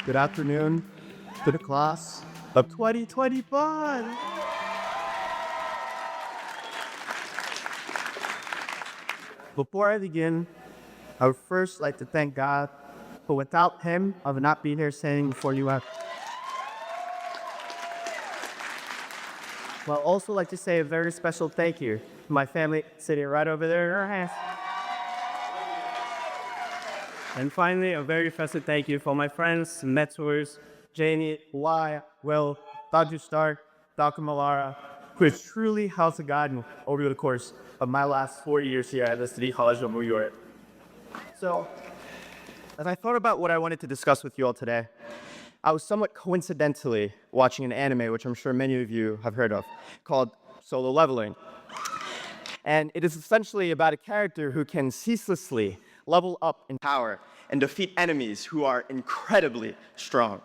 Good afternoon to the class of 2021. Before I begin, I would first like to thank God, for without Him, I would not be here standing before you. Well, I'd also like to say a very special thank you to my family sitting right over there. And finally, a very festive thank you for my friends, mentors, Janie, Wai, Will, Dr. Stark, Dr. Malara, who has truly helped to guide me over the course of my last 4 years here at the City College of New York. So, as I thought about what I wanted to discuss with you all today, I was somewhat coincidentally watching an anime, which I'm sure many of you have heard of, called Solo Leveling. And it is essentially about a character who can ceaselessly level up in power and defeat enemies who are incredibly strong.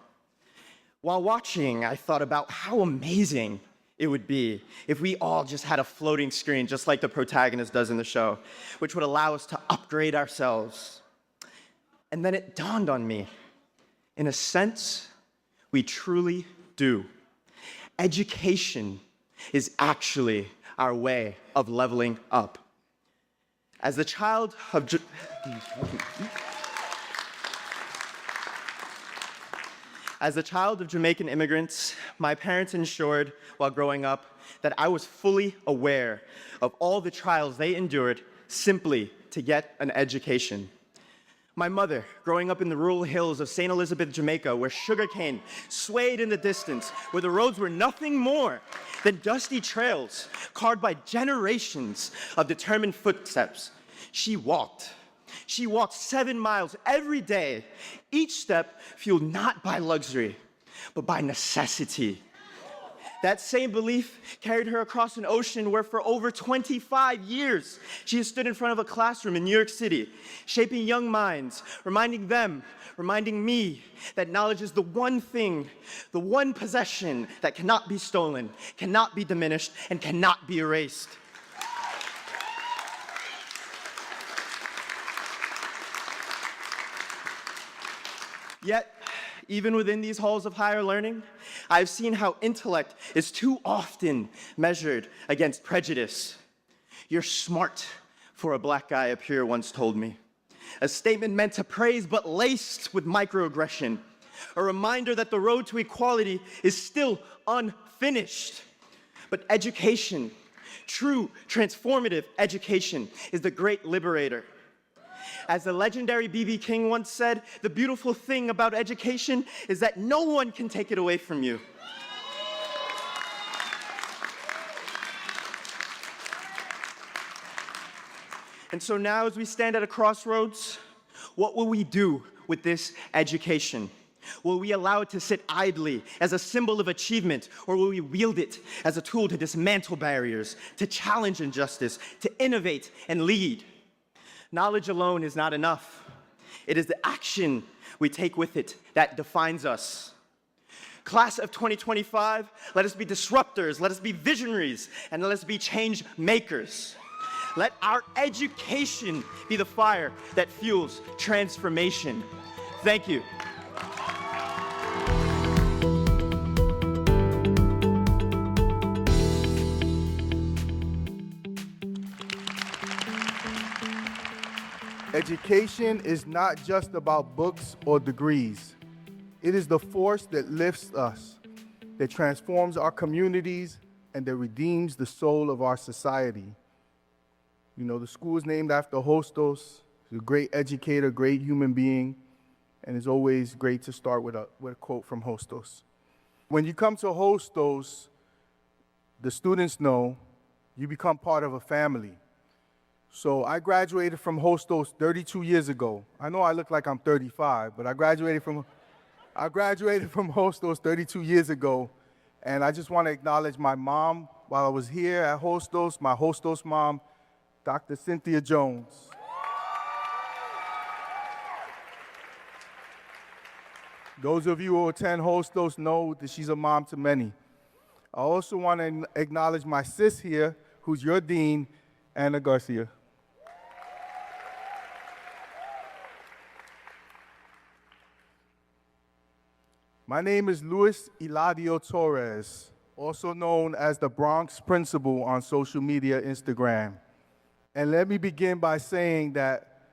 While watching, I thought about how amazing it would be if we all just had a floating screen, just like the protagonist does in the show, which would allow us to upgrade ourselves. And then it dawned on me, in a sense, we truly do. Education is actually our way of leveling up. As a child of Jamaican immigrants, my parents ensured while growing up that I was fully aware of all the trials they endured simply to get an education. My mother, growing up in the rural hills of St. Elizabeth, Jamaica, where sugarcane swayed in the distance, where the roads were nothing more than dusty trails carved by generations of determined footsteps, she walked 7 miles every day, each step fueled not by luxury, but by necessity. That same belief carried her across an ocean where for over 25 years, she has stood in front of a classroom in New York City, shaping young minds, reminding me that knowledge is the one thing, the one possession that cannot be stolen, cannot be diminished, and cannot be erased. Yet, even within these halls of higher learning, I've seen how intellect is too often measured against prejudice. "You're smart," for a black guy up here once told me. A statement meant to praise but laced with microaggression. A reminder that the road to equality is still unfinished. But education, true transformative education, is the great liberator. As the legendary B.B. King once said, the beautiful thing about education is that no one can take it away from you. And so now, as we stand at a crossroads, what will we do with this education? Will we allow it to sit idly as a symbol of achievement, or will we wield it as a tool to dismantle barriers, to challenge injustice, to innovate and lead? Knowledge alone is not enough. It is the action we take with it that defines us. Class of 2025, let us be disruptors, let us be visionaries, and let us be change makers. Let our education be the fire that fuels transformation. Thank you. Education is not just about books or degrees. It is the force that lifts us, that transforms our communities, and that redeems the soul of our society. You know, the school is named after Hostos. He's a great educator, great human being, and it's always great to start with a quote from Hostos. When you come to Hostos, the students know you become part of a family. So I graduated from Hostos 32 years ago. I know I look like I'm 35, but I graduated from Hostos 32 years ago, and I just want to acknowledge my mom while I was here at Hostos, my Hostos mom, Dr. Cynthia Jones. Those of you who attend Hostos know that she's a mom to many. I also want to acknowledge my sis here, who's your dean, Anna Garcia. My name is Eladio Torres, also known as the Bronx Principal on social media, Instagram. And let me begin by saying that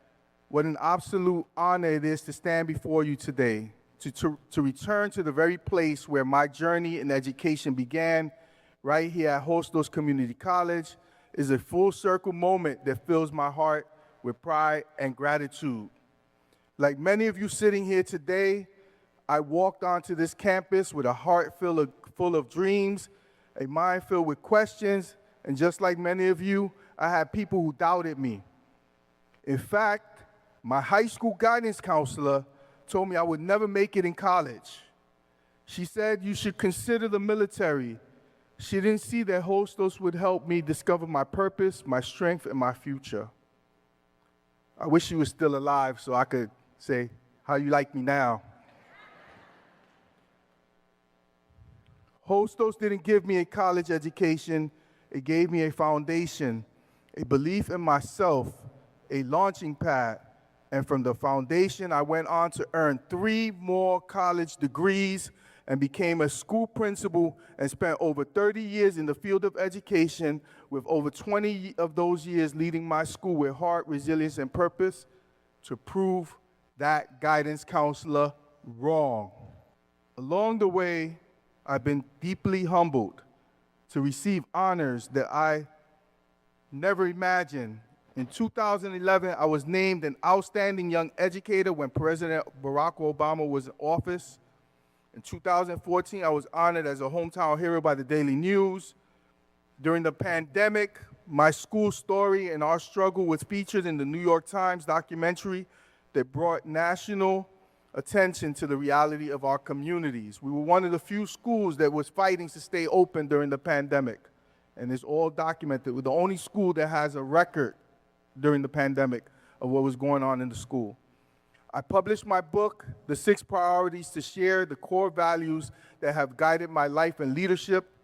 what an absolute honor it is to stand before you today, to return to the very place where my journey in education began, right here at Hostos Community College, is a full circle moment that fills my heart with pride and gratitude. Like many of you sitting here today, I walked onto this campus with a heart full of dreams, a mind filled with questions, and just like many of you, I had people who doubted me. In fact, my high school guidance counselor told me I would never make it in college. She said, "You should consider the military." She didn't see that Hostos would help me discover my purpose, my strength, and my future. I wish she was still alive so I could say, "How you like me now?" Hostos didn't give me a college education. It gave me a foundation, a belief in myself, a launching pad. And from the foundation, I went on to earn 3 more college degrees and became a school principal and spent over 30 years in the field of education, with over 20 of those years leading my school with heart, resilience, and purpose to prove that guidance counselor wrong. Along the way, I've been deeply humbled to receive honors that I never imagined. In 2011, I was named an outstanding young educator when President Barack Obama was in office. In 2014, I was honored as a hometown hero by the Daily News. During the pandemic, my school story and our struggle was featured in the New York Times documentary that brought national attention to the reality of our communities. We were one of the few schools that was fighting to stay open during the pandemic, and it's all documented. We're the only school that has a record during the pandemic of what was going on in the school. I published my book, The 6 Priorities, to share the core values that have guided my life and leadership.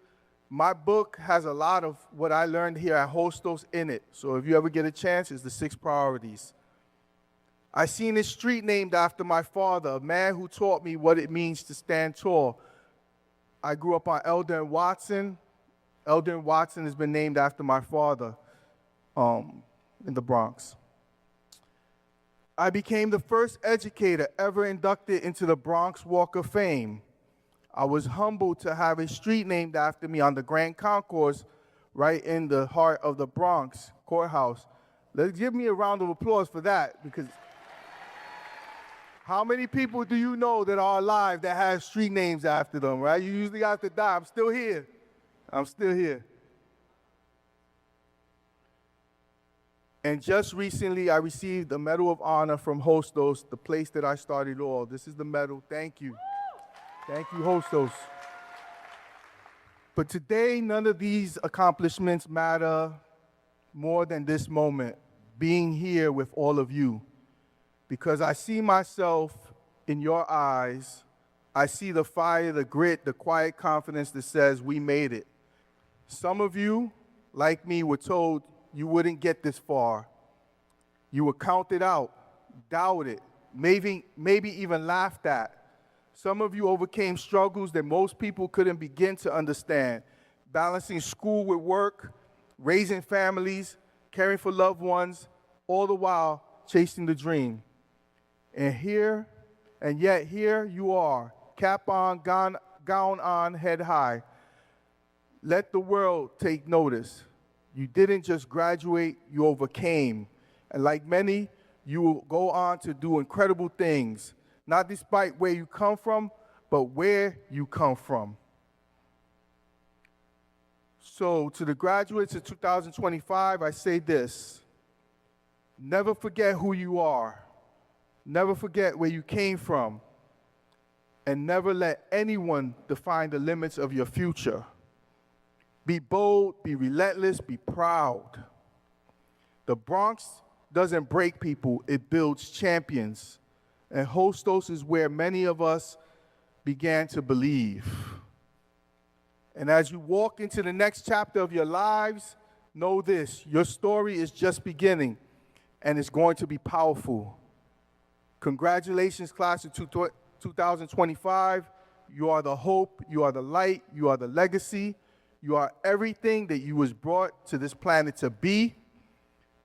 My book has a lot of what I learned here at Hostos in it, so if you ever get a chance, it's The 6 Priorities. I seen a street named after my father, a man who taught me what it means to stand tall. I grew up on Elder and Watson. Elder and Watson has been named after my father in the Bronx. I became the first educator ever inducted into the Bronx Walk of Fame. I was humbled to have a street named after me on the Grand Concourse right in the heart of the Bronx courthouse. Let's give me a round of applause for that, because how many people do you know that are alive that have street names after them, right? You usually have to die. I'm still here. I'm still here. And just recently, I received a Medal of Honor from Hostos, the place that I started all. This is the medal. Thank you. Thank you, Hostos. But today, none of these accomplishments matter more than this moment, being here with all of you. Because I see myself in your eyes. I see the fire, the grit, the quiet confidence that says we made it. Some of you, like me, were told you wouldn't get this far. You were counted out, doubted, maybe even laughed at. Some of you overcame struggles that most people couldn't begin to understand, balancing school with work, raising families, caring for loved ones, all the while chasing the dream. And yet here you are, cap on, gown on, head high. Let the world take notice. You didn't just graduate, you overcame. And like many, you will go on to do incredible things, not despite where you come from, but where you come from. So to the graduates of 2025, I say this: never forget who you are. Never forget where you came from. And never let anyone define the limits of your future. Be bold, be relentless, be proud. The Bronx doesn't break people, it builds champions. And Hostos is where many of us began to believe. And as you walk into the next chapter of your lives, know this: your story is just beginning, and it's going to be powerful. Congratulations, class of 2025. You are the hope, you are the light, you are the legacy, you are everything that you was brought to this planet to be.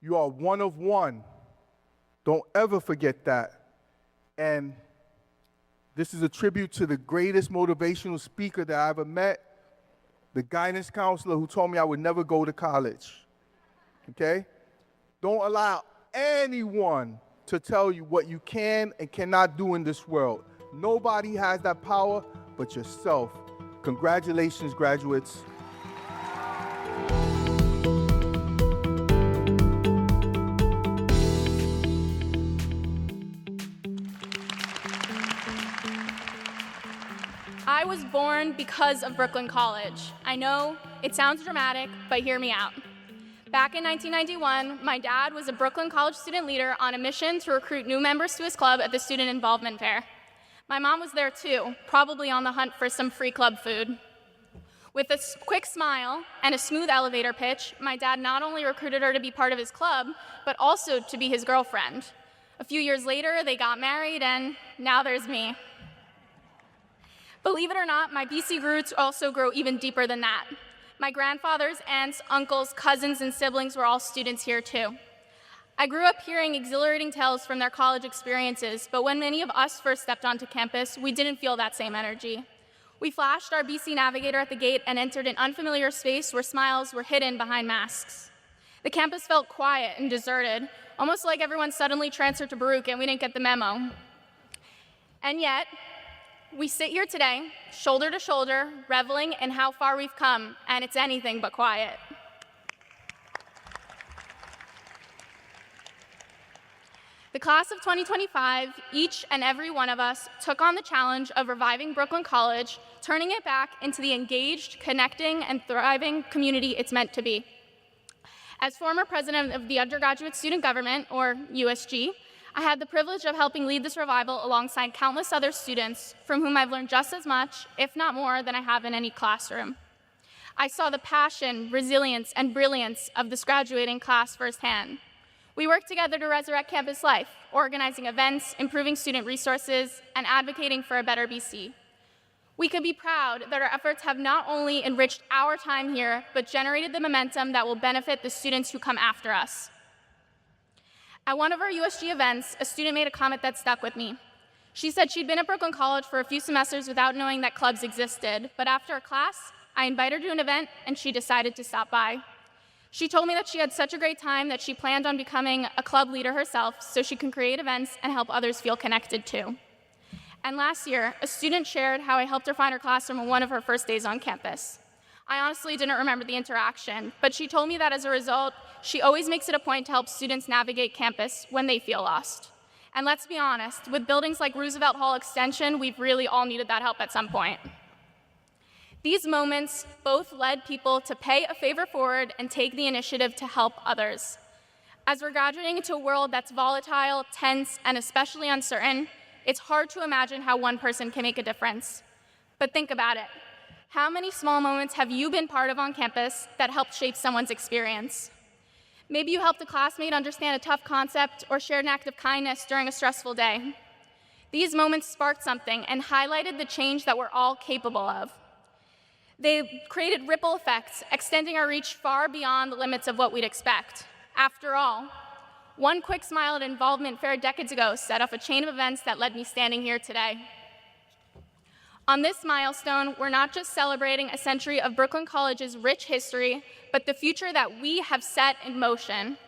You are one of one. Don't ever forget that. And this is a tribute to the greatest motivational speaker that I ever met, the guidance counselor who told me I would never go to college. Okay? Don't allow anyone to tell you what you can and cannot do in this world. Nobody has that power but yourself. Congratulations, graduates. I was born because of Brooklyn College. I know it sounds dramatic, but hear me out. Back in 1991, my dad was a Brooklyn College student leader on a mission to recruit new members to his club at the Student Involvement Fair. My mom was there too, probably on the hunt for some free club food. With a quick smile and a smooth elevator pitch, my dad not only recruited her to be part of his club, but also to be his girlfriend. A few years later, they got married, and now there's me. Believe it or not, my BC roots also grow even deeper than that. My grandfathers, aunts, uncles, cousins, and siblings were all students here too. I grew up hearing exhilarating tales from their college experiences, but when many of us first stepped onto campus, we didn't feel that same energy. We flashed our BC Navigator at the gate and entered an unfamiliar space where smiles were hidden behind masks. The campus felt quiet and deserted, almost like everyone suddenly transferred to Baruch and we didn't get the memo. And yet, we sit here today, shoulder to shoulder, reveling in how far we've come, and it's anything but quiet. The class of 2025, each and every one of us took on the challenge of reviving Brooklyn College, turning it back into the engaged, connecting, and thriving community it's meant to be. As former president of the Undergraduate Student Government, or USG, I had the privilege of helping lead this revival alongside countless other students from whom I've learned just as much, if not more, than I have in any classroom. I saw the passion, resilience, and brilliance of this graduating class firsthand. We worked together to resurrect campus life, organizing events, improving student resources, and advocating for a better BC. We could be proud that our efforts have not only enriched our time here, but generated the momentum that will benefit the students who come after us. At one of our USG events, a student made a comment that stuck with me. She said she'd been at Brooklyn College for a few semesters without knowing that clubs existed, but after a class, I invited her to an event and she decided to stop by. She told me that she had such a great time that she planned on becoming a club leader herself so she can create events and help others feel connected too. And last year, a student shared how I helped her find her classroom on one of her first days on campus. I honestly didn't remember the interaction, but she told me that as a result, she always makes it a point to help students navigate campus when they feel lost. And let's be honest, with buildings like Roosevelt Hall Extension, we've really all needed that help at some point. These moments both led people to pay a favor forward and take the initiative to help others. As we're graduating into a world that's volatile, tense, and especially uncertain, it's hard to imagine how one person can make a difference. But think about it. How many small moments have you been part of on campus that helped shape someone's experience? Maybe you helped a classmate understand a tough concept or shared an act of kindness during a stressful day. These moments sparked something and highlighted the change that we're all capable of. They created ripple effects, extending our reach far beyond the limits of what we'd expect. After all, one quick smile at Involvement Fair decades ago set off a chain of events that led me standing here today. On this milestone, we're not just celebrating a century of Brooklyn College's rich history, but the future that we have set in motion.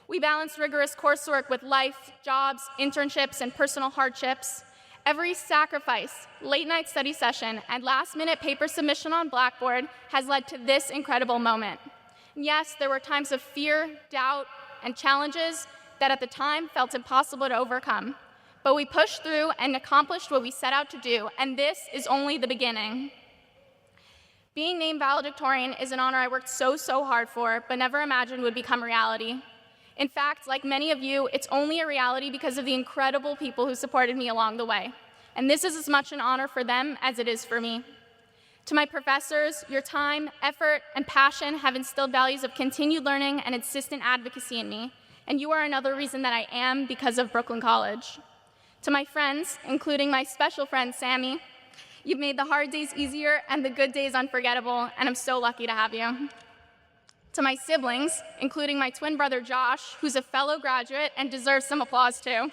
We balance rigorous coursework with life, jobs, internships, and personal hardships. Every sacrifice, late-night study session, and last-minute paper submission on Blackboard has led to this incredible moment. Yes, there were times of fear, doubt, and challenges that at the time felt impossible to overcome. But we pushed through and accomplished what we set out to do, and this is only the beginning. Being named Valedictorian is an honor I worked so hard for, but never imagined would become reality. In fact, like many of you, it's only a reality because of the incredible people who supported me along the way. And this is as much an honor for them as it is for me. To my professors, your time, effort, and passion have instilled values of continued learning and insistent advocacy in me, and you are another reason that I am because of Brooklyn College. To my friends, including my special friend, Sammy, You've made the hard days easier and the good days unforgettable, and I'm so lucky to have you. To my siblings, including my twin brother Josh, who's a fellow graduate and deserves some applause too.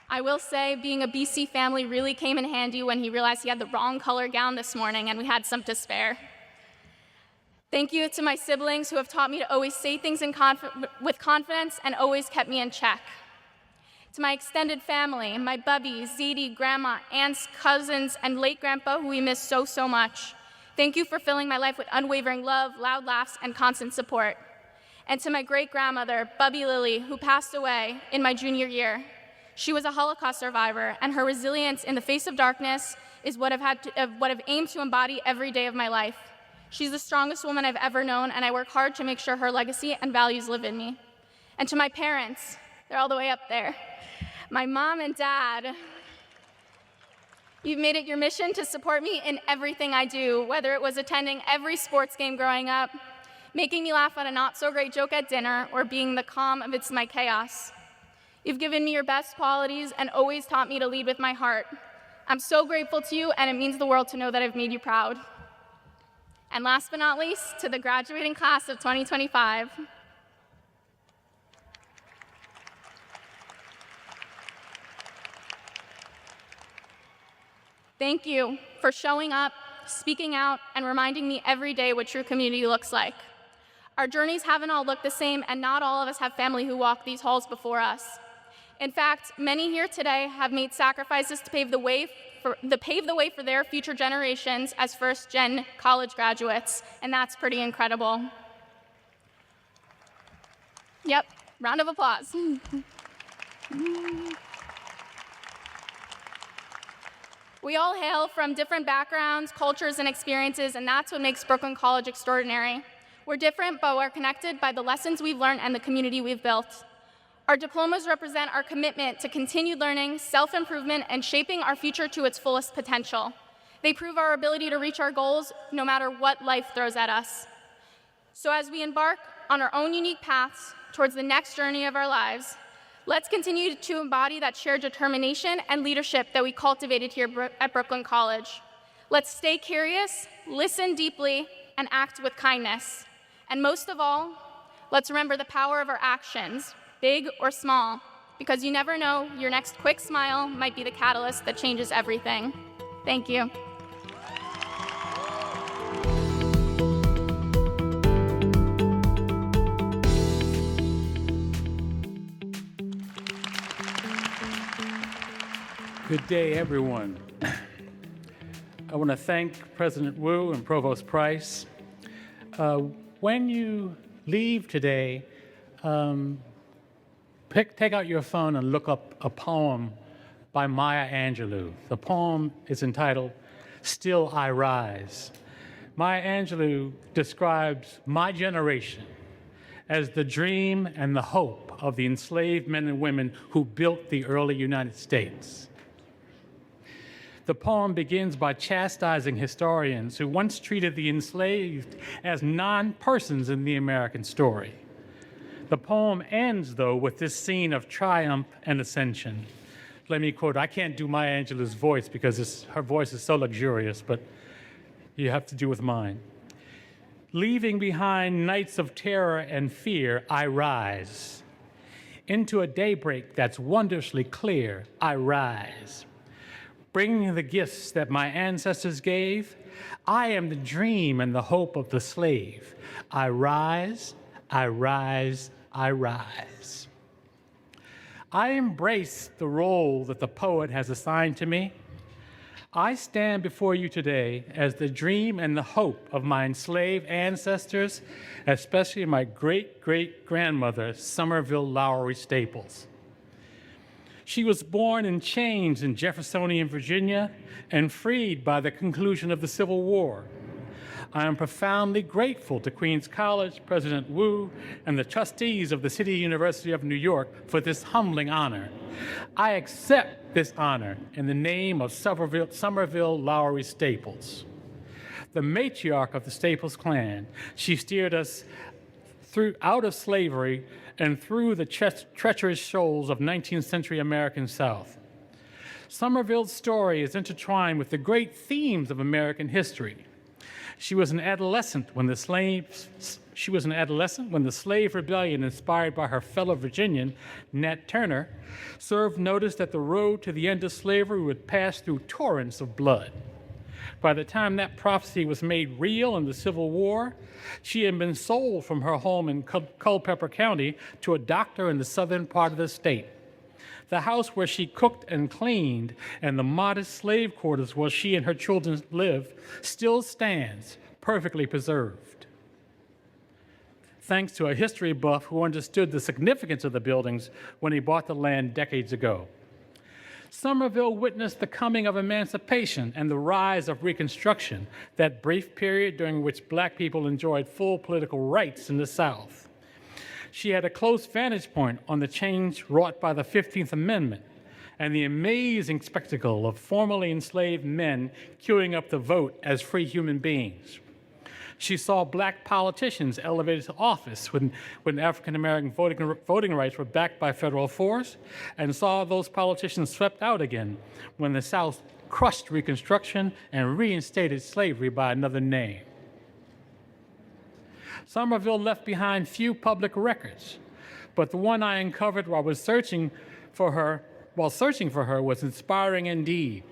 I will say, being a BC family really came in handy when he realized he had the wrong color gown this morning and we had some to spare. Thank you to my siblings who have taught me to always say things with confidence and always kept me in check. To my extended family, my bubby, Zadie, grandma, aunts, cousins, and late grandpa, who we miss so, so much. Thank you for filling my life with unwavering love, loud laughs, and constant support. And to my great-grandmother, Bubby Lily, who passed away in my junior year. She was a Holocaust survivor, and her resilience in the face of darkness is what I've aimed to embody every day of my life. She's the strongest woman I've ever known, and I work hard to make sure her legacy and values live in me. And to my parents, they're all the way up there. My mom and dad, you've made it your mission to support me in everything I do, whether it was attending every sports game growing up, making me laugh at a not-so-great joke at dinner, or being the calm amidst my chaos. You've given me your best qualities and always taught me to lead with my heart. I'm so grateful to you, and it means the world to know that I've made you proud. And last but not least, to the graduating class of 2025. Thank you for showing up, speaking out, and reminding me every day what true community looks like. Our journeys haven't all looked the same, and not all of us have family who walk these halls before us. In fact, many here today have made sacrifices to pave the way for their future generations as first-gen college graduates, and that's pretty incredible. Yep, round of applause. We all hail from different backgrounds, cultures, and experiences, and that's what makes Brooklyn College extraordinary. We're different, but we're connected by the lessons we've learned and the community we've built. Our diplomas represent our commitment to continued learning, self-improvement, and shaping our future to its fullest potential. They prove our ability to reach our goals no matter what life throws at us. So as we embark on our own unique paths towards the next journey of our lives, let's continue to embody that shared determination and leadership that we cultivated here at Brooklyn College. Let's stay curious, listen deeply, and act with kindness. And most of all, let's remember the power of our actions, big or small, because you never know, your next quick smile might be the catalyst that changes everything. Thank you. Good day, everyone. I want to thank President Wu and Provost Price. When you leave today, take out your phone and look up a poem by Maya Angelou. The poem is entitled, "Still I Rise." Maya Angelou describes my generation as the dream and the hope of the enslaved men and women who built the early United States. The poem begins by chastising historians who once treated the enslaved as non-persons in the American story. The poem ends, though, with this scene of triumph and ascension. Let me quote, I can't do Maya Angelou's voice because her voice is so luxurious, but you have to do with mine. Leaving behind nights of terror and fear, I rise. Into a daybreak that's wondrously clear, I rise. Bringing the gifts that my ancestors gave, I am the dream and the hope of the slave. I rise, I rise, I rise. I embrace the role that the poet has assigned to me. I stand before you today as the dream and the hope of my enslaved ancestors, especially my great-great-grandmother, Somerville Lowery Staples. She was born in chains in Jeffersonian Virginia and freed by the conclusion of the Civil War. I am profoundly grateful to Queens College, President Wu, and the trustees of the City University of New York for this humbling honor. I accept this honor in the name of Somerville Lowery Staples, the matriarch of the Staples clan. She steered us out of slavery and through the treacherous shoals of 19th century American South. Somerville's story is intertwined with the great themes of American history. She was an adolescent when the slave rebellion, inspired by her fellow Virginian, Nat Turner, served notice that the road to the end of slavery would pass through torrents of blood. By the time that prophecy was made real in the Civil War, she had been sold from her home in Culpeper County to a doctor in the southern part of the state. The house where she cooked and cleaned and the modest slave quarters where she and her children lived still stands, perfectly preserved. Thanks to a history buff who understood the significance of the buildings when he bought the land decades ago. Somerville witnessed the coming of emancipation and the rise of Reconstruction, that brief period during which Black people enjoyed full political rights in the South. She had a close vantage point on the change wrought by the 15th Amendment and the amazing spectacle of formerly enslaved men queuing up to vote as free human beings. She saw Black politicians elevated to office when African-American voting rights were backed by federal force, and saw those politicians swept out again when the South crushed Reconstruction and reinstated slavery by another name. Somerville left behind few public records, but the one I uncovered while searching for her was inspiring indeed.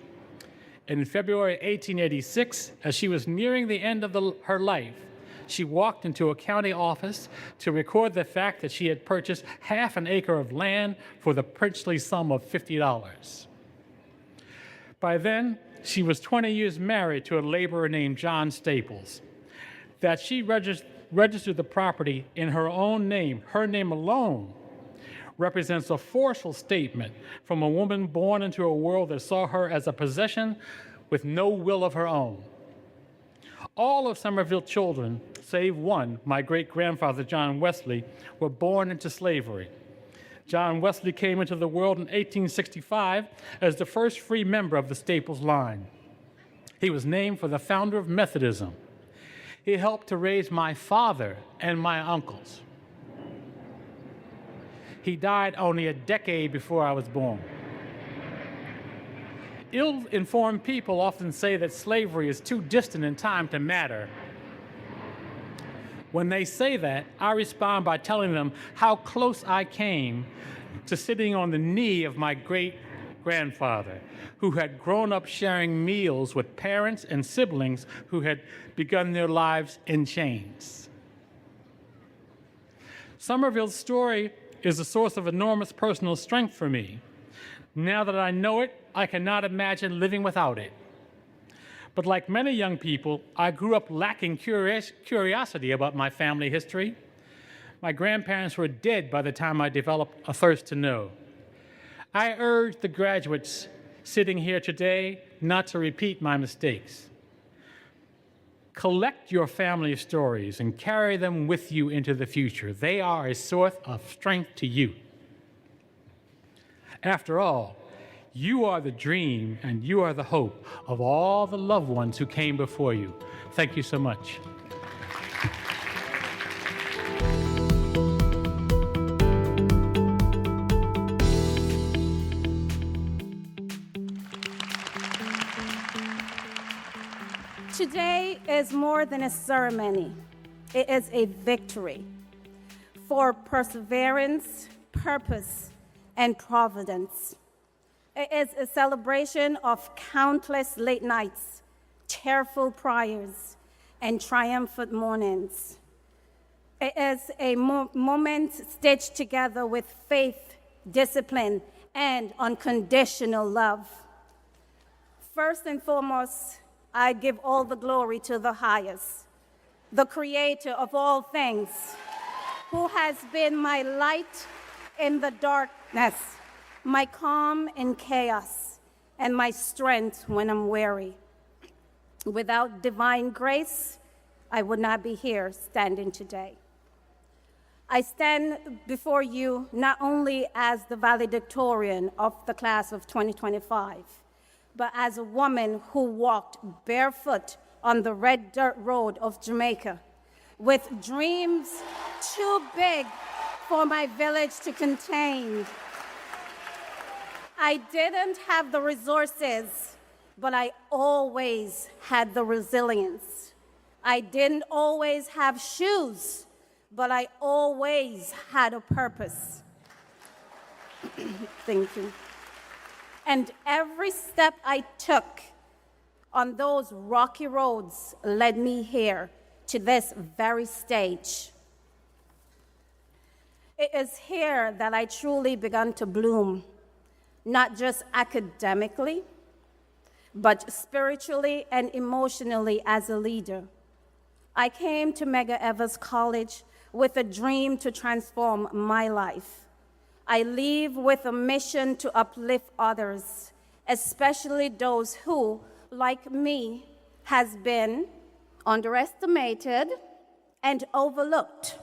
In February 1886, as she was nearing the end of her life, she walked into a county office to record the fact that she had purchased half an acre of land for the princely sum of $50. By then, she was 20 years married to a laborer named John Staples. That she registered the property in her own name, her name alone, represents a forceful statement from a woman born into a world that saw her as a possession with no will of her own. All of Somerville's children, save one, my great-grandfather John Wesley, were born into slavery. John Wesley came into the world in 1865 as the first free member of the Staples line. He was named for the founder of Methodism. He helped to raise my father and my uncles. He died only a decade before I was born. Ill-informed people often say that slavery is too distant in time to matter. When they say that, I respond by telling them how close I came to sitting on the knee of my great-grandfather, who had grown up sharing meals with parents and siblings who had begun their lives in chains. Somerville's story is a source of enormous personal strength for me. Now that I know it, I cannot imagine living without it. But like many young people, I grew up lacking curiosity about my family history. My grandparents were dead by the time I developed a thirst to know. I urge the graduates sitting here today not to repeat my mistakes. Collect your family stories and carry them with you into the future. They are a source of strength to you. After all, you are the dream and you are the hope of all the loved ones who came before you. Thank you so much. Today is more than a ceremony. It is a victory for perseverance, purpose, and providence. It is a celebration of countless late nights, tearful prayers, and triumphant mornings. It is a moment stitched together with faith, discipline, and unconditional love. First and foremost, I give all the glory to the highest, the creator of all things, who has been my light in the darkness, my calm in chaos, and my strength when I'm weary. Without divine grace, I would not be here standing today. I stand before you not only as the valedictorian of the class of 2025, but as a woman who walked barefoot on the red dirt road of Jamaica, with dreams too big for my village to contain. I didn't have the resources, but I always had the resilience. I didn't always have shoes, but I always had a purpose. Thank you. And every step I took on those rocky roads led me here to this very stage. It is here that I truly began to bloom, not just academically, but spiritually and emotionally as a leader. I came to Medgar Evers College with a dream to transform my life. I leave with a mission to uplift others, especially those who, like me, has been underestimated and overlooked.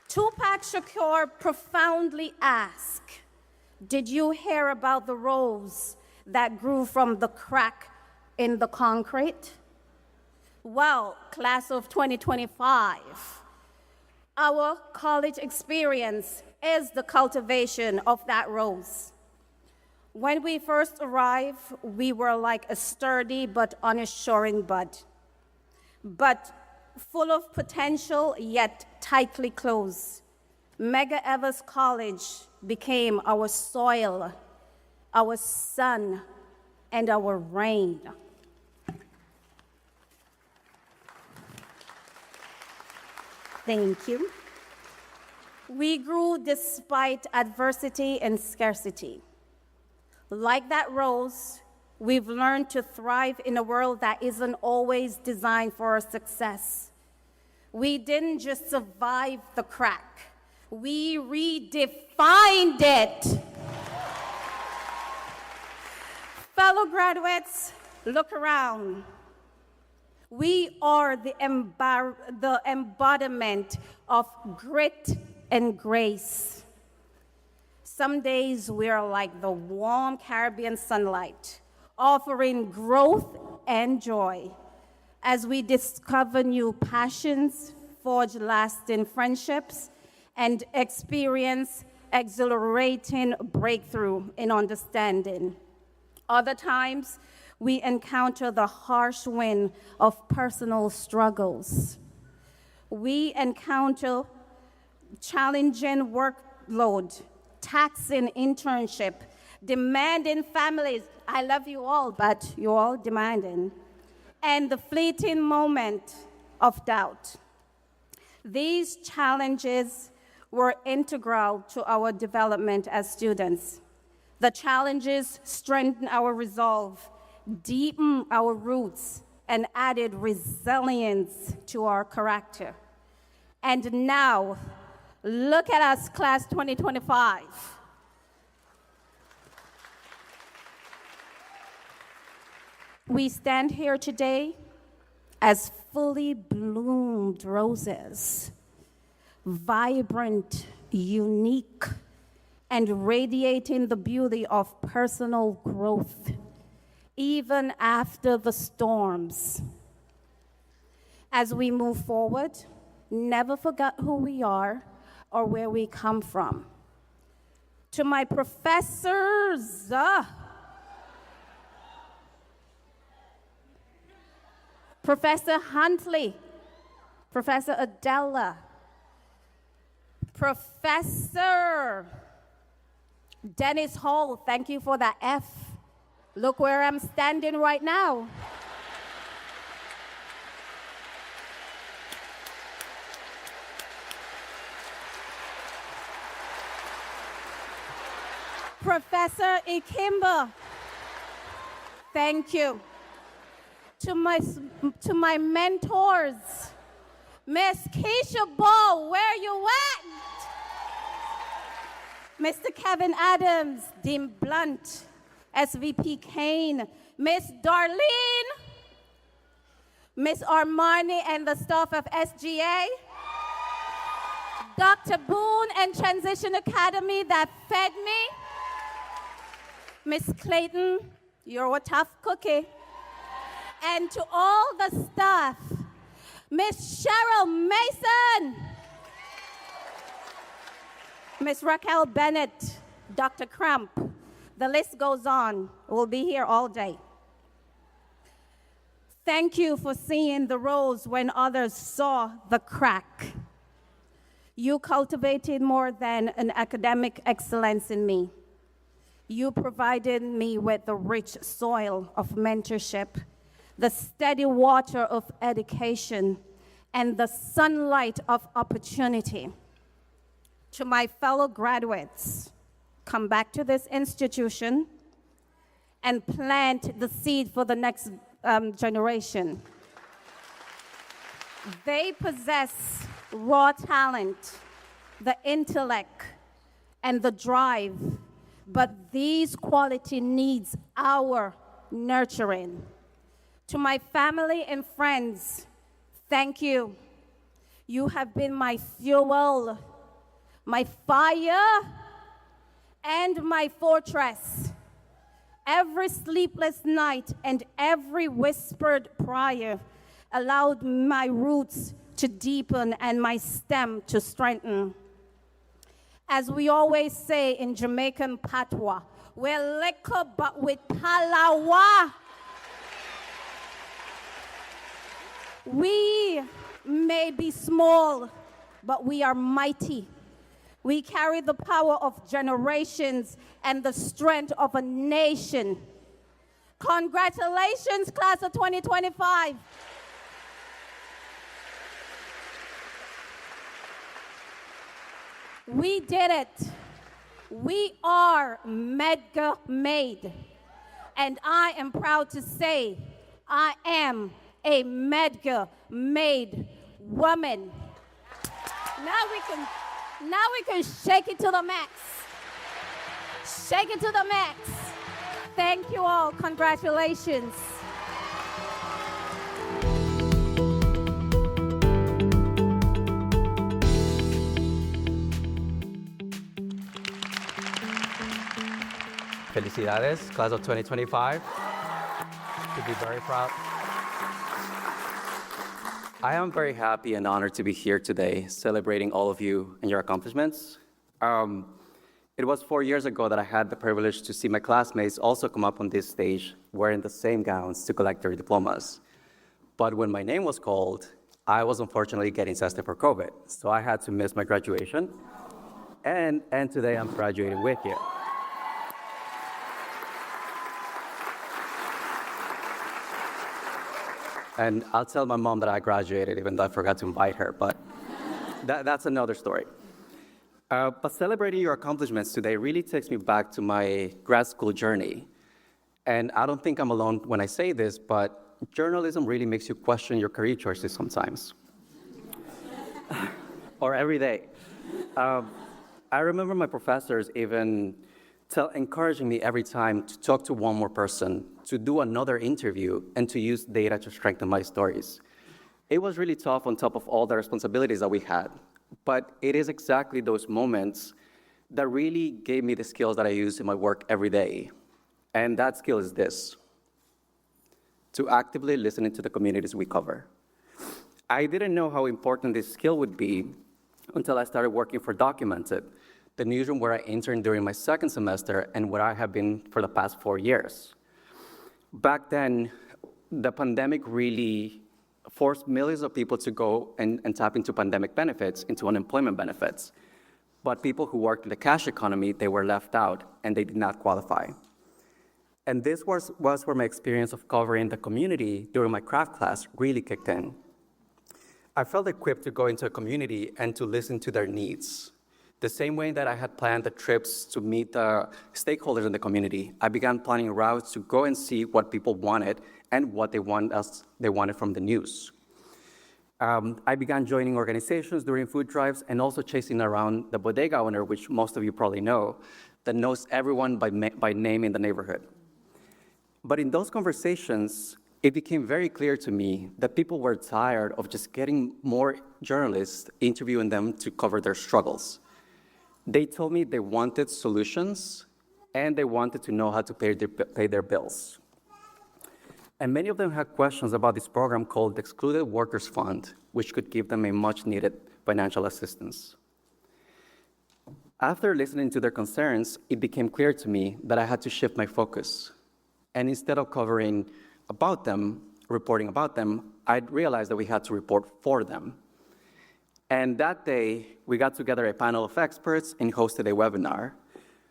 Tupac Shakur profoundly asked, "Did you hear about the rose that grew from the crack in the concrete?" Well, class of 2025, our college experience is the cultivation of that rose. When we first arrived, we were like a sturdy but unassuring bud, but full of potential yet tightly closed. Medgar Evers College became our soil, our sun, and our rain. Thank you. We grew despite adversity and scarcity. Like that rose, we've learned to thrive in a world that isn't always designed for our success. We didn't just survive the crack, we redefined it. Fellow graduates, look around. We are the embodiment of grit and grace. Some days we are like the warm Caribbean sunlight, offering growth and joy as we discover new passions, forge lasting friendships, and experience exhilarating breakthrough in understanding. Other times, we encounter the harsh wind of personal struggles. We encounter challenging workload, taxing internship, demanding families. I love you all, but you're all demanding. And the fleeting moment of doubt. These challenges were integral to our development as students. The challenges strengthened our resolve, deepened our roots, and added resilience to our character. And now, look at us, class 2025. We stand here today as fully bloomed roses, vibrant, unique, and radiating the beauty of personal growth, even after the storms. As we move forward, never forget who we are or where we come from. To my professors, Professor Huntley, Professor Adela, Professor Dennis Hall, thank you for that F. Look where I'm standing right now. Professor Ikimba, thank you. To my mentors, Miss Keisha Ball, where you at? Mr. Kevin Adams, Dean Blunt, SVP Kane, Miss Darlene, Miss Armani and the staff of SGA, Dr. Boone and Transition Academy that fed me, Miss Clayton, you're a tough cookie. And to all the staff, Miss Cheryl Mason, Miss Raquel Bennett, Dr. Cramp. The list goes on. We'll be here all day. Thank you for seeing the rose when others saw the crack. You cultivated more than an academic excellence in me. You provided me with the rich soil of mentorship, the steady water of education, and the sunlight of opportunity. To my fellow graduates, come back to this institution and plant the seed for the next generation. They possess raw talent, the intellect, and the drive, but these qualities needs our nurturing. To my family and friends, thank you. You have been my fuel, my fire, and my fortress. Every sleepless night and every whispered prayer allowed my roots to deepen and my stem to strengthen. As we always say in Jamaican patois, we're liquor but with palawa. We may be small, but we are mighty. We carry the power of generations and the strength of a nation. Congratulations, class of 2025. We did it. We are Medgar made. And I am proud to say I am a Medgar made woman. Now we can shake it to the max. Shake it to the max. Thank you all. Congratulations. Felicidades, class of 2025. To be very proud. I am very happy and honored to be here today, celebrating all of you and your accomplishments. It was 4 years ago that I had the privilege to see my classmates also come up on this stage wearing the same gowns to collect their diplomas. But when my name was called, I was unfortunately getting tested for COVID, so I had to miss my graduation. And today I'm graduating with you. And I'll tell my mom that I graduated, even though I forgot to invite her, but that's another story. But celebrating your accomplishments today really takes me back to my grad school journey. And I don't think I'm alone when I say this, but journalism really makes you question your career choices sometimes. Or every day. I remember my professors even encouraging me every time to talk to one more person, to do another interview, and to use data to strengthen my stories. It was really tough on top of all the responsibilities that we had, but it is exactly those moments that really gave me the skills that I use in my work every day. And that skill is this: to actively listen into the communities we cover. I didn't know how important this skill would be until I started working for Documented, the newsroom where I interned during my second semester and where I have been for the past 4 years. Back then, the pandemic really forced millions of people to go and tap into pandemic benefits, into unemployment benefits. But people who worked in the cash economy, they were left out and they did not qualify. And this was where my experience of covering the community during my craft class really kicked in. I felt equipped to go into a community and to listen to their needs. The same way that I had planned the trips to meet the stakeholders in the community, I began planning routes to go and see what people wanted and what they wanted from the news. I began joining organizations during food drives and also chasing around the bodega owner, which most of you probably know, that knows everyone by name in the neighborhood. But in those conversations, it became very clear to me that people were tired of just getting more journalists interviewing them to cover their struggles. They told me they wanted solutions and they wanted to know how to pay their bills. And many of them had questions about this program called the Excluded Workers Fund, which could give them a much-needed financial assistance. After listening to their concerns, it became clear to me that I had to shift my focus. And instead of covering about them, reporting about them, I realized that we had to report for them. And that day, we got together a panel of experts and hosted a webinar.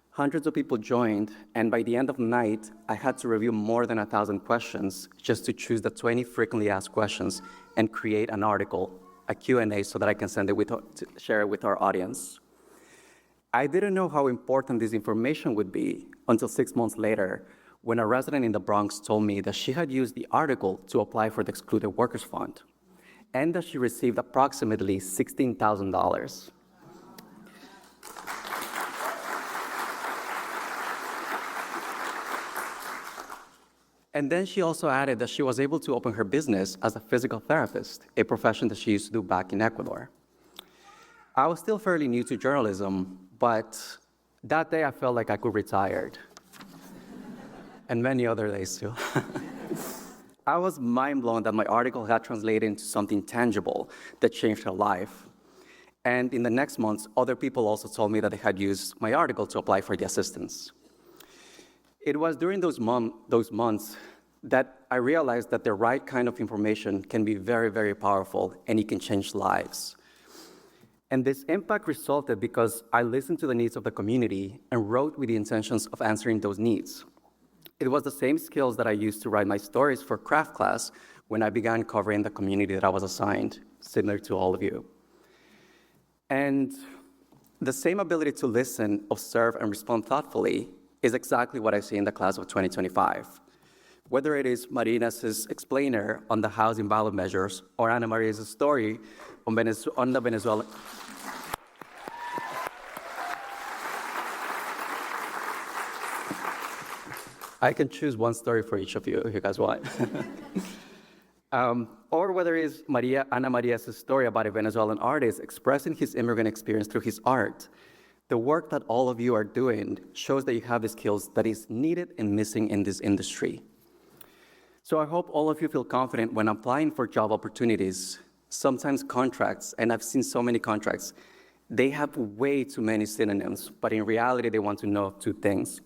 Hundreds of people joined, and by the end of the night, I had to review more than 1,000 questions just to choose the 20 frequently asked questions and create an article, a Q&A, so that I can share it with our audience. I didn't know how important this information would be until 6 months later, when a resident in the Bronx told me that she had used the article to apply for the Excluded Workers Fund, and that she received approximately $16,000. And then she also added that she was able to open her business as a physical therapist, a profession that she used to do back in Ecuador. I was still fairly new to journalism, but that day I felt like I could retire. And many other days too. I was mind blown that my article had translated into something tangible that changed her life. And in the next months, other people also told me that they had used my article to apply for the assistance. It was during those months that I realized that the right kind of information can be very, very powerful, and it can change lives. And this impact resulted because I listened to the needs of the community and wrote with the intentions of answering those needs. It was the same skills that I used to write my stories for craft class when I began covering the community that I was assigned, similar to all of you. And the same ability to listen, observe, and respond thoughtfully is exactly what I see in the class of 2025. Whether it is Marina's explainer on the housing ballot measures or Ana Maria's story on the Venezuelan. I can choose one story for each of you if you guys want. Or whether it is Ana Maria's story about a Venezuelan artist expressing his immigrant experience through his art. The work that all of you are doing shows that you have the skills that is needed and missing in this industry. So I hope all of you feel confident when applying for job opportunities. Sometimes contracts, and I've seen so many contracts, they have way too many synonyms, but in reality, they want to know two things: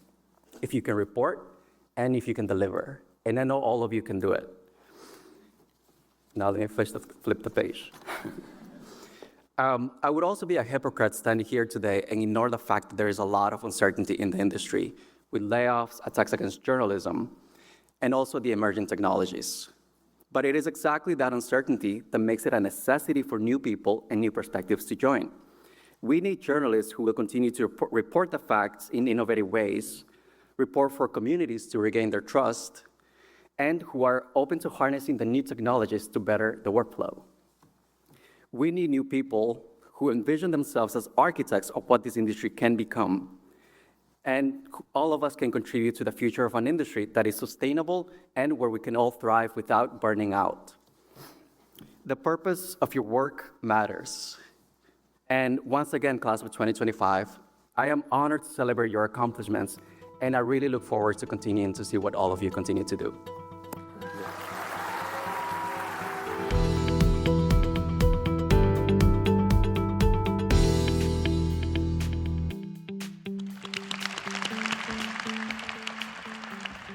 if you can report and if you can deliver. And I know all of you can do it. Now let me flip the page. I would also be a hypocrite standing here today and ignore the fact that there is a lot of uncertainty in the industry with layoffs, attacks against journalism, and also the emerging technologies. But it is exactly that uncertainty that makes it a necessity for new people and new perspectives to join. We need journalists who will continue to report the facts in innovative ways, report for communities to regain their trust, and who are open to harnessing the new technologies to better the workflow. We need new people who envision themselves as architects of what this industry can become. And all of us can contribute to the future of an industry that is sustainable and where we can all thrive without burning out. The purpose of your work matters. And once again, class of 2025, I am honored to celebrate your accomplishments, and I really look forward to continuing to see what all of you continue to do.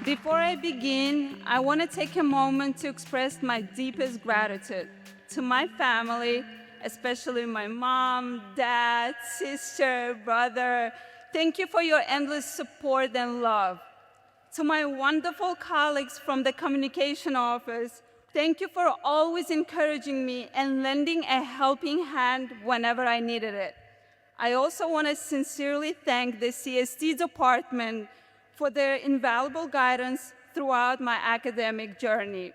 Before I begin, I want to take a moment to express my deepest gratitude to my family, especially my mom, dad, sister, brother. Thank you for your endless support and love. To my wonderful colleagues from the communication office, thank you for always encouraging me and lending a helping hand whenever I needed it. I also want to sincerely thank the CST department for their invaluable guidance throughout my academic journey.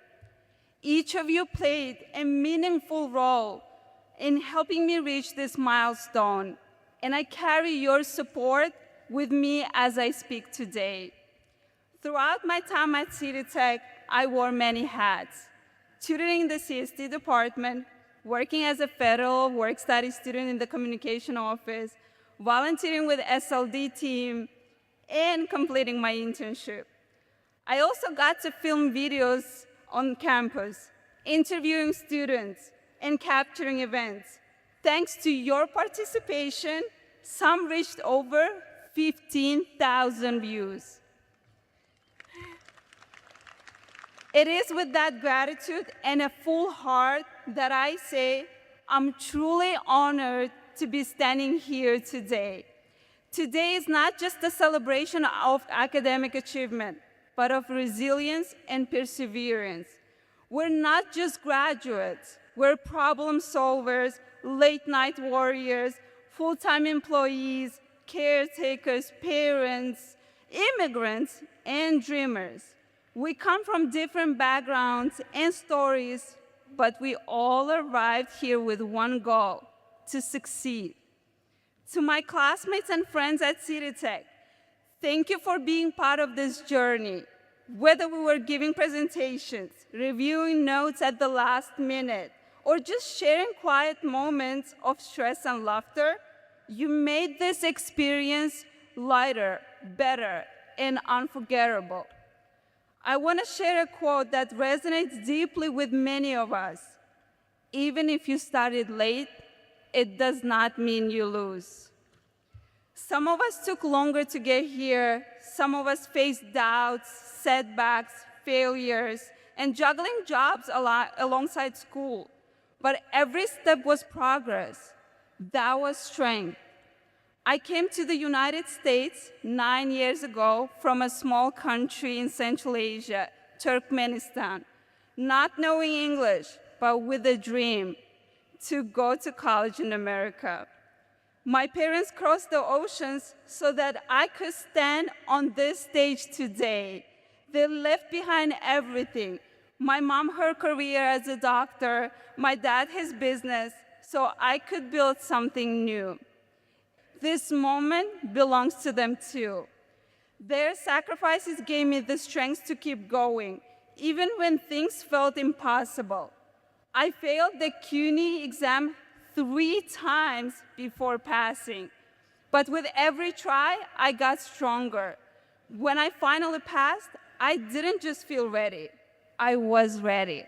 Each of you played a meaningful role in helping me reach this milestone, and I carry your support with me as I speak today. Throughout my time at City Tech, I wore many hats: tutoring the CST department, working as a federal work study student in the communication office, volunteering with SLD team, and completing my internship. I also got to film videos on campus, interviewing students, and capturing events. Thanks to your participation, some reached over 15,000 views. It is with that gratitude and a full heart that I say I'm truly honored to be standing here today. Today is not just a celebration of academic achievement, but of resilience and perseverance. We're not just graduates, we're problem solvers, late-night warriors, full-time employees, caretakers, parents, immigrants, and dreamers. We come from different backgrounds and stories, but we all arrived here with one goal: to succeed. To my classmates and friends at City Tech, thank you for being part of this journey. Whether we were giving presentations, reviewing notes at the last minute, or just sharing quiet moments of stress and laughter, you made this experience lighter, better, and unforgettable. I want to share a quote that resonates deeply with many of us. Even if you started late, it does not mean you lose. Some of us took longer to get here. Some of us faced doubts, setbacks, failures, and juggling jobs alongside school. But every step was progress. That was strength. I came to the United States 9 years ago from a small country in Central Asia, Turkmenistan, not knowing English, but with a dream to go to college in America. My parents crossed the oceans so that I could stand on this stage today. They left behind everything. My mom, her career as a doctor, my dad, his business, so I could build something new. This moment belongs to them too. Their sacrifices gave me the strength to keep going, even when things felt impossible. I failed the CUNY exam 3 times before passing, but with every try, I got stronger. When I finally passed, I didn't just feel ready, I was ready.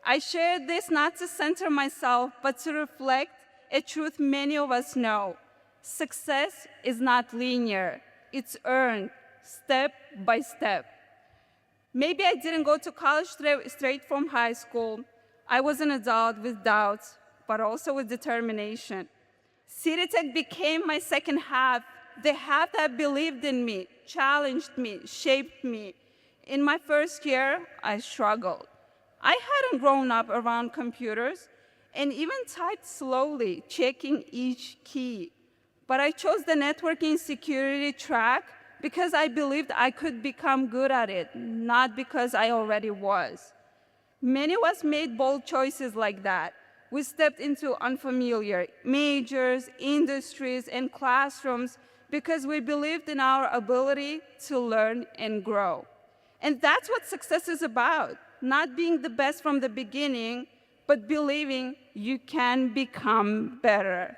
I shared this not to center myself, but to reflect a truth many of us know. Success is not linear, it's earned step by step. Maybe I didn't go to college straight from high school. I was an adult with doubts, but also with determination. City Tech became my second half, the half that believed in me, challenged me, shaped me. In my first year, I struggled. I hadn't grown up around computers and even typed slowly, checking each key. But I chose the networking security track because I believed I could become good at it, not because I already was. Many of us made bold choices like that. We stepped into unfamiliar majors, industries, and classrooms because we believed in our ability to learn and grow. And that's what success is about, not being the best from the beginning, but believing you can become better.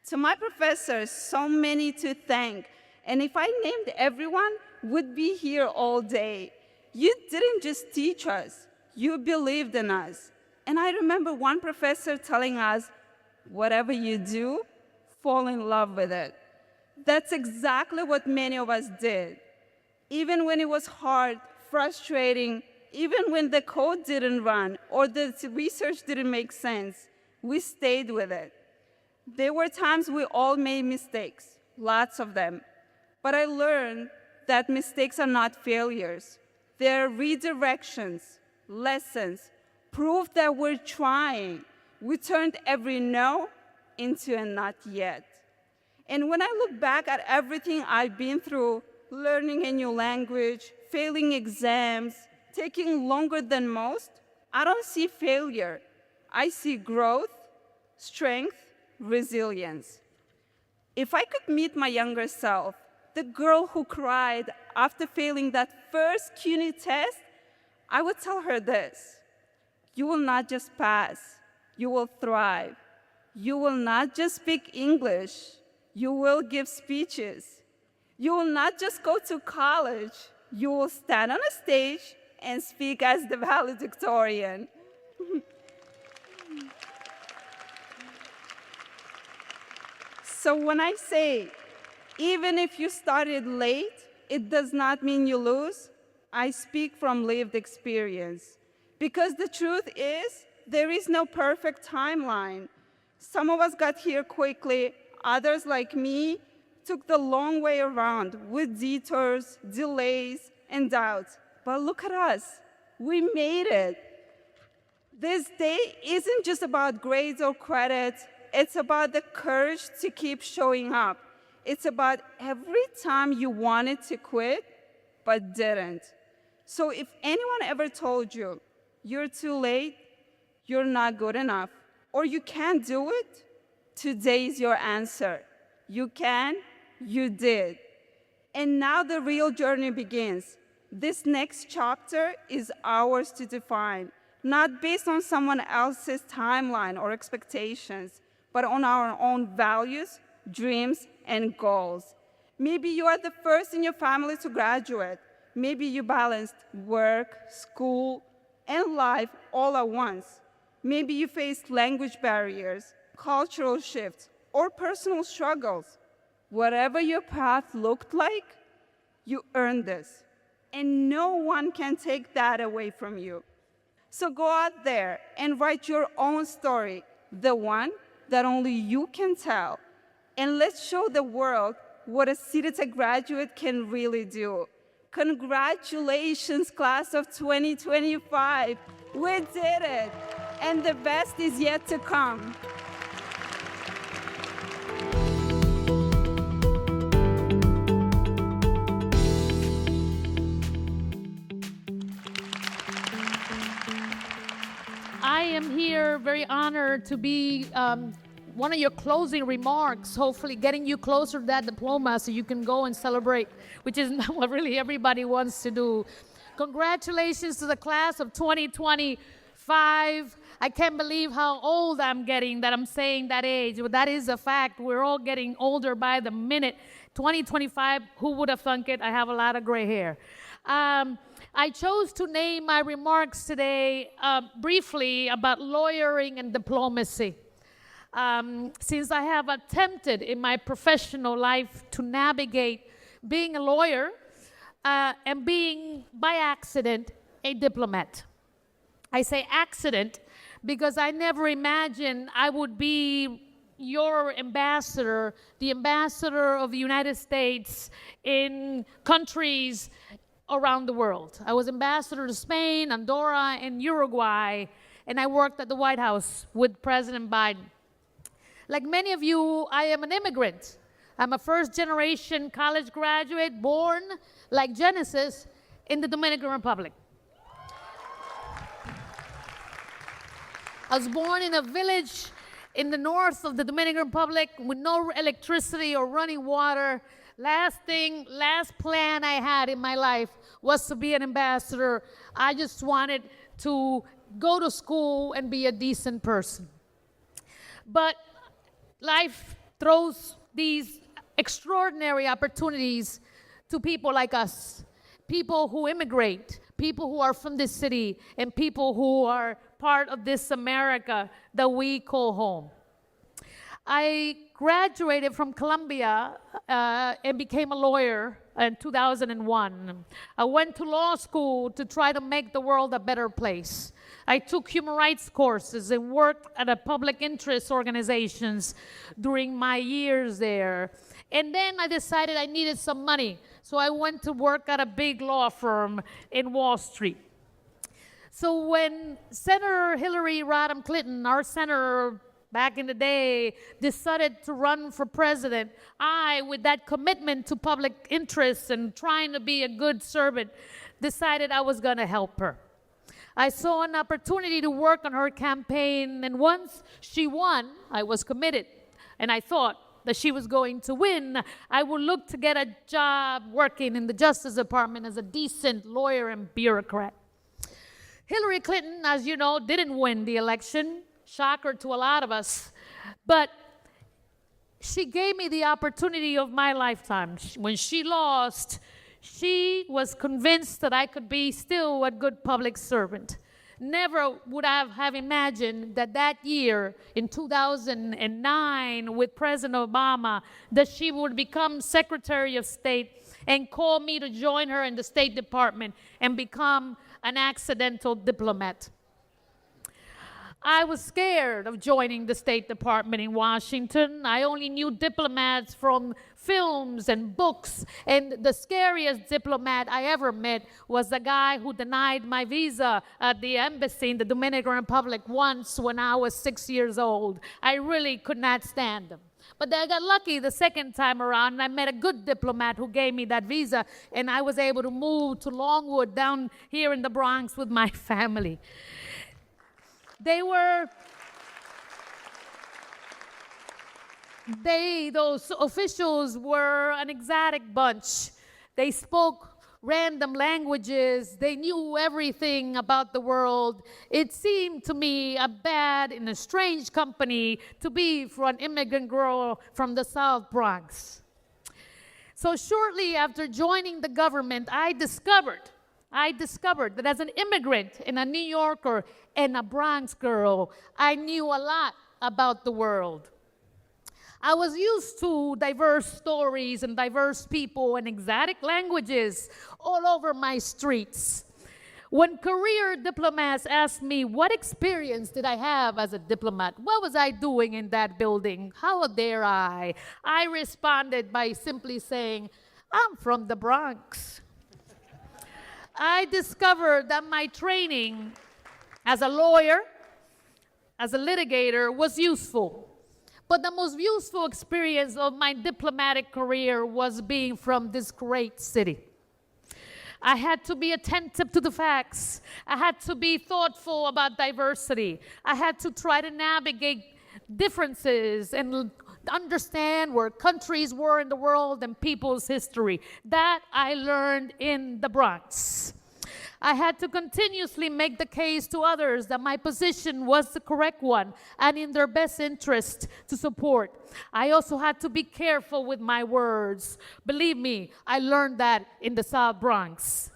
To my professors, so many to thank, and if I named everyone, would be here all day. You didn't just teach us, you believed in us. And I remember one professor telling us, whatever you do, fall in love with it. That's exactly what many of us did. Even when it was hard, frustrating, even when the code didn't run or the research didn't make sense, we stayed with it. There were times we all made mistakes, lots of them. But I learned that mistakes are not failures. They're redirections, lessons, proof that we're trying. We turned every no into a not yet. And when I look back at everything I've been through, learning a new language, failing exams, taking longer than most, I don't see failure. I see growth, strength, resilience. If I could meet my younger self, the girl who cried after failing that first CUNY test, I would tell her this: you will not just pass, you will thrive. You will not just speak English, you will give speeches. You will not just go to college, you will stand on a stage and speak as the valedictorian. So when I say, even if you started late, it does not mean you lose, I speak from lived experience. Because the truth is, there is no perfect timeline. Some of us got here quickly, others like me took the long way around with detours, delays, and doubts. But look at us, we made it. This day isn't just about grades or credits, it's about the courage to keep showing up. It's about every time you wanted to quit, but didn't. So if anyone ever told you, you're too late, you're not good enough, or you can't do it, today's your answer. You can, you did. And now the real journey begins. This next chapter is ours to define, not based on someone else's timeline or expectations, but on our own values, dreams, and goals. Maybe you are the first in your family to graduate. Maybe you balanced work, school, and life all at once. Maybe you faced language barriers, cultural shifts, or personal struggles. Whatever your path looked like, you earned this. And no one can take that away from you. So go out there and write your own story, the one that only you can tell. And let's show the world what a CUNY graduate can really do. Congratulations, class of 2025. We did it. And the best is yet to come. I am here very honored to be one of your closing remarks, hopefully getting you closer to that diploma so you can go and celebrate, which is what really everybody wants to do. Congratulations to the class of 2025. I can't believe how old I'm getting, that I'm saying that age. But that is a fact. We're all getting older by the minute. 2025, who would have thunk it? I have a lot of gray hair. I chose to name my remarks today briefly about lawyering and diplomacy. Since I have attempted in my professional life to navigate being a lawyer and being, by accident, a diplomat. I say accident because I never imagined I would be your ambassador, the ambassador of the United States in countries around the world. I was ambassador to Spain, Andorra, and Uruguay, and I worked at the White House with President Biden. Like many of you, I am an immigrant. I'm a first-generation college graduate born, like Genesis, in the Dominican Republic. I was born in a village in the north of the Dominican Republic with no electricity or running water. Last plan I had in my life was to be an ambassador. I just wanted to go to school and be a decent person. But life throws these extraordinary opportunities to people like us, people who immigrate, people who are from this city, and people who are part of this America that we call home. I graduated from Columbia and became a lawyer in 2001. I went to law school to try to make the world a better place. I took human rights courses and worked at a public interest organizations during my years there. And then I decided I needed some money, so I went to work at a big law firm in Wall Street. So when Senator Hillary Rodham Clinton, our senator back in the day, decided to run for president, I, with that commitment to public interest and trying to be a good servant, decided I was going to help her. I saw an opportunity to work on her campaign, and once she won, I was committed. And I thought that she was going to win. I would look to get a job working in the Justice Department as a decent lawyer and bureaucrat. Hillary Clinton, as you know, didn't win the election. Shocker to a lot of us. But she gave me the opportunity of my lifetime. When she lost, She was convinced that I could be still a good public servant. Never would I have imagined that that year, in 2009, with President Obama, that she would become Secretary of State and call me to join her in the State Department and become an accidental diplomat. I was scared of joining the State Department in Washington. I only knew diplomats from films and books, and the scariest diplomat I ever met was the guy who denied my visa at the embassy in the Dominican Republic once when I was 6 years old. I really could not stand him. But I got lucky the second time around, and I met a good diplomat who gave me that visa, and I was able to move to Longwood down here in the Bronx with my family. Those officials were an exotic bunch. They spoke random languages. They knew everything about the world. It seemed to me a bad and a strange company to be for an immigrant girl from the South Bronx. So shortly after joining the government, I discovered that as an immigrant and a New Yorker and a Bronx girl, I knew a lot about the world. I was used to diverse stories and diverse people and exotic languages all over my streets. When career diplomats asked me what experience did I have as a diplomat, what was I doing in that building, how dare I responded by simply saying, I'm from the Bronx. I discovered that my training as a lawyer, as a litigator, was useful. But the most useful experience of my diplomatic career was being from this great city. I had to be attentive to the facts. I had to be thoughtful about diversity. I had to try to navigate differences and understand where countries were in the world and people's history. That I learned in the Bronx. I had to continuously make the case to others that my position was the correct one and in their best interest to support. I also had to be careful with my words. Believe me, I learned that in the South Bronx.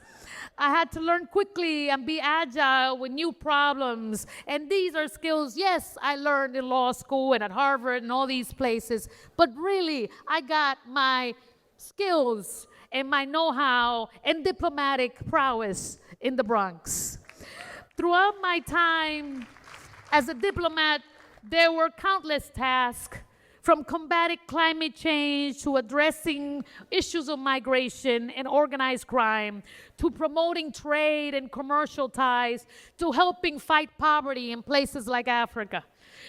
I had to learn quickly and be agile with new problems. And these are skills, yes, I learned in law school and at Harvard and all these places. But really, I got my skills and my know-how and diplomatic prowess in the Bronx. Throughout my time as a diplomat, there were countless tasks, from combating climate change to addressing issues of migration and organized crime, to promoting trade and commercial ties, to helping fight poverty in places like Africa.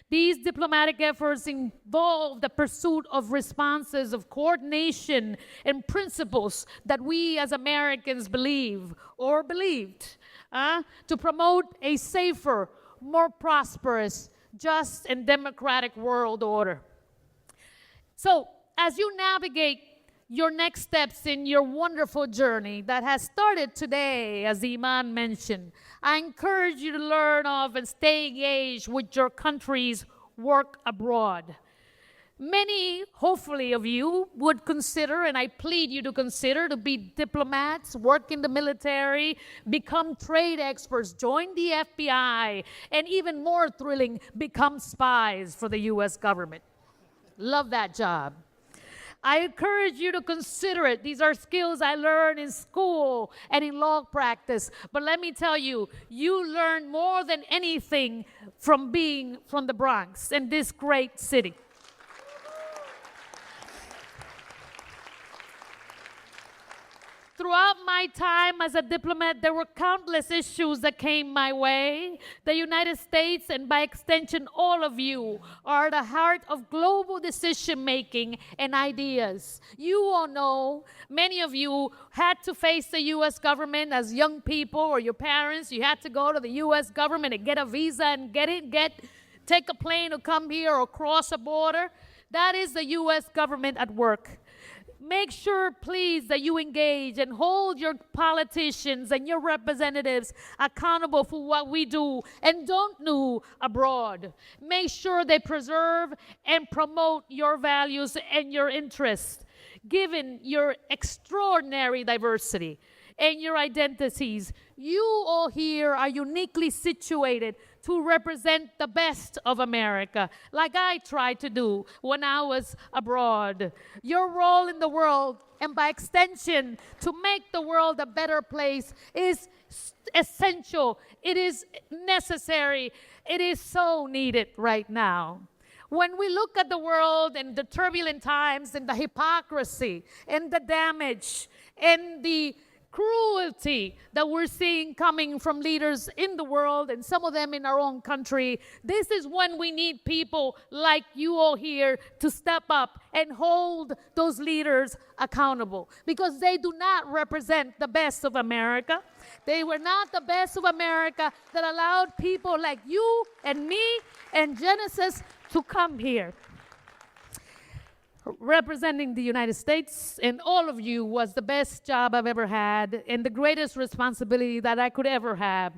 These diplomatic efforts involve the pursuit of responses of coordination and principles that we as Americans believe or believed to promote a safer, more prosperous, just, and democratic world order. So, as you navigate your next steps in your wonderful journey that has started today, as Iman mentioned, I encourage you to learn of and stay engaged with your country's work abroad. Many, hopefully, of you would consider, and I plead you to consider, to be diplomats, work in the military, become trade experts, join the FBI, and even more thrilling, become spies for the U.S. government. Love that job. I encourage you to consider it. These are skills I learned in school and in law practice. But let me tell you, you learn more than anything from being from the Bronx in this great city. Throughout my time as a diplomat, there were countless issues that came my way. The United States, and by extension, all of you, are the heart of global decision-making and ideas. You all know, many of you had to face the U.S. government as young people, or your parents. You had to go to the U.S. government and get a visa and take a plane to come here or cross a border. That is the U.S. government at work. Make sure, please, that you engage and hold your politicians and your representatives accountable for what we do and don't do abroad. Make sure they preserve and promote your values and your interests. given your extraordinary diversity and your identities, you all here are uniquely situated to represent the best of America, like I tried to do when I was abroad. Your role in the world, and by extension, to make the world a better place, is essential. It is necessary. It is so needed right now. When we look at the world and the turbulent times and the hypocrisy and the damage and the cruelty that we're seeing coming from leaders in the world and some of them in our own country, this is when we need people like you all here to step up and hold those leaders accountable, because they do not represent the best of America. They were not the best of America that allowed people like you and me and Genesis to come here. Representing the United States and all of you was the best job I've ever had and the greatest responsibility that I could ever have.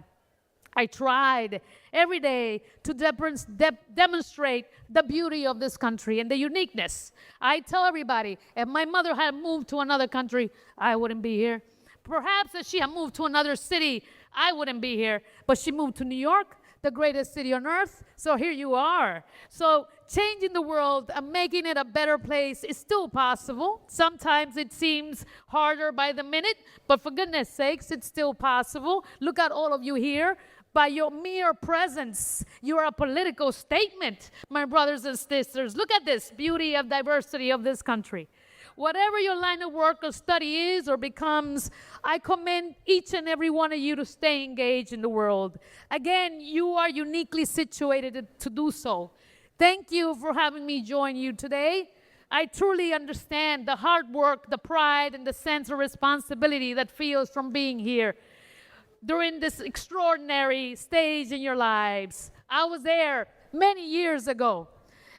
I tried every day to demonstrate the beauty of this country and the uniqueness. I tell everybody, if my mother had moved to another country, I wouldn't be here. Perhaps if she had moved to another city, I wouldn't be here. But she moved to New York, the greatest city on earth, so here you are. So changing the world and making it a better place is still possible. Sometimes it seems harder by the minute, but for goodness sakes, it's still possible. Look at all of you here. By your mere presence, you are a political statement, my brothers and sisters. Look at this beauty of diversity of this country. Whatever your line of work or study is or becomes, I commend each and every one of you to stay engaged in the world. Again, you are uniquely situated to do so. Thank you for having me join you today. I truly understand the hard work, the pride, and the sense of responsibility that feels from being here during this extraordinary stage in your lives. I was there many years ago.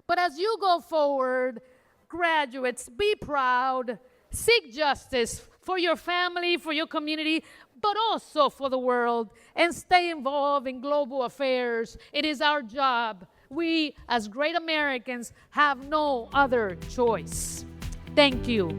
But as you go forward, graduates, be proud, seek justice for your family, for your community, but also for the world, and stay involved in global affairs. It is our job. We, as great Americans, have no other choice. Thank you.